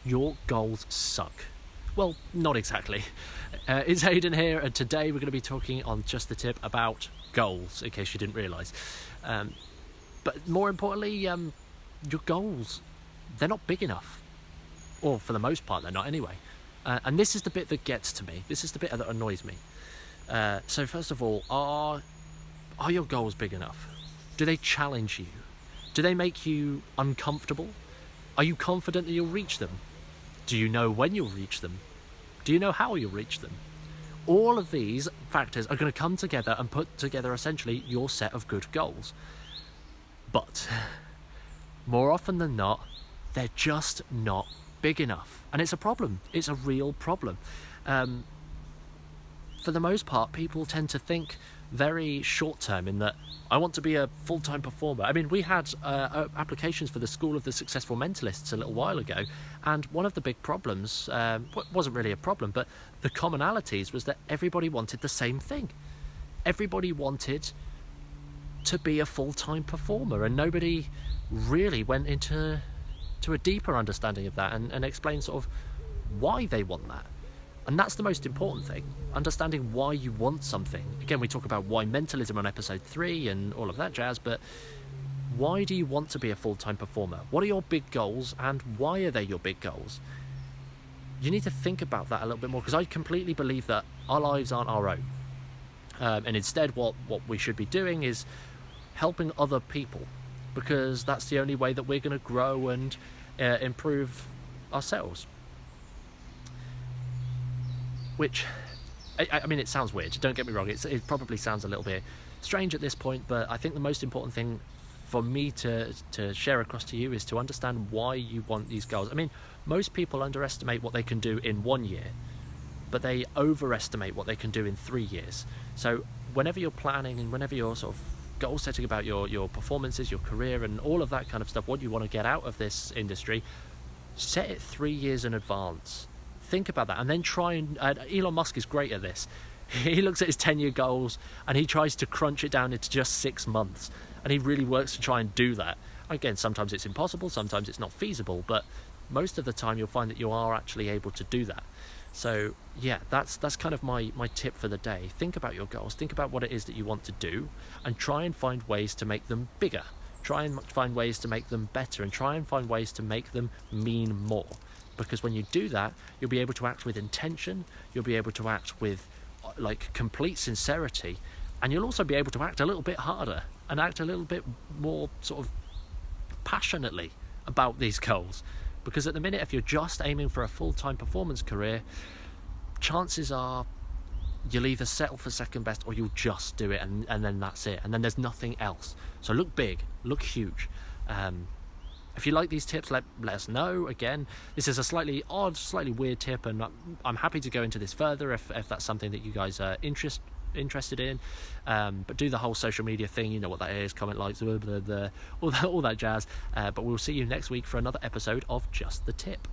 your goals suck. Well, not exactly. It's Hayden here, and today we're going to be talking on Just the Tip about goals, in case you didn't realise. But more importantly, your goals, they're not big enough. Or for the most part, they're not anyway. And this is the bit that gets to me. This is the bit that annoys me. So first of all, are your goals big enough? Do they challenge you? Do they make you uncomfortable? Are you confident that you'll reach them? Do you know when you'll reach them? Do you know how you'll reach them? All of these factors are going to come together and put together essentially your set of good goals. But more often than not, they're just not big enough. And it's a problem. It's a real problem. For the most part, people tend to think very short term in that I want to be a full-time performer. I mean, we had applications for the School of the Successful Mentalists a little while ago, and one of the big problems, wasn't really a problem, but the commonalities was that everybody wanted the same thing. Everybody wanted to be a full-time performer, and nobody really went into a deeper understanding of that and explained sort of why they want that. And that's the most important thing, understanding why you want something. Again, we talk about why mentalism on episode 3 and all of that jazz, but why do you want to be a full-time performer? What are your big goals, and why are they your big goals? You need to think about that a little bit more, because I completely believe that our lives aren't our own. And instead what we should be doing is helping other people, because that's the only way that we're going to grow and improve ourselves. Which, I mean, it sounds weird, don't get me wrong, it probably sounds a little bit strange at this point, but I think the most important thing for me to share across to you is to understand why you want these goals. I mean, most people underestimate what they can do in 1 year, but they overestimate what they can do in 3 years. So whenever you're planning and whenever you're sort of goal setting about your performances, your career, and all of that kind of stuff, what you want to get out of this industry, set it 3 years in advance. Think about that, and then try and Elon Musk is great at this. He looks at his 10-year goals and he tries to crunch it down into just 6 months, and he really works to try and do that. Again, sometimes it's impossible, sometimes it's not feasible, but most of the time you'll find that you are actually able to do that. So yeah, that's kind of my tip for the day. Think about your goals, think about what it is that you want to do, and try and find ways to make them bigger. Try and find ways to make them better, and try and find ways to make them mean more. Because when you do that, you'll be able to act with intention, you'll be able to act with like complete sincerity, and you'll also be able to act a little bit harder and act a little bit more sort of passionately about these goals. Because at the minute, if you're just aiming for a full-time performance career, chances are you'll either settle for second best or you'll just do it, and then that's it, and then there's nothing else. So look big, look huge. If you like these tips, let us know. Again, this is a slightly odd, slightly weird tip, and I'm happy to go into this further if that's something that you guys are interested in. But do the whole social media thing, you know what that is, comment, likes, all that jazz. But we'll see you next week for another episode of Just the Tip.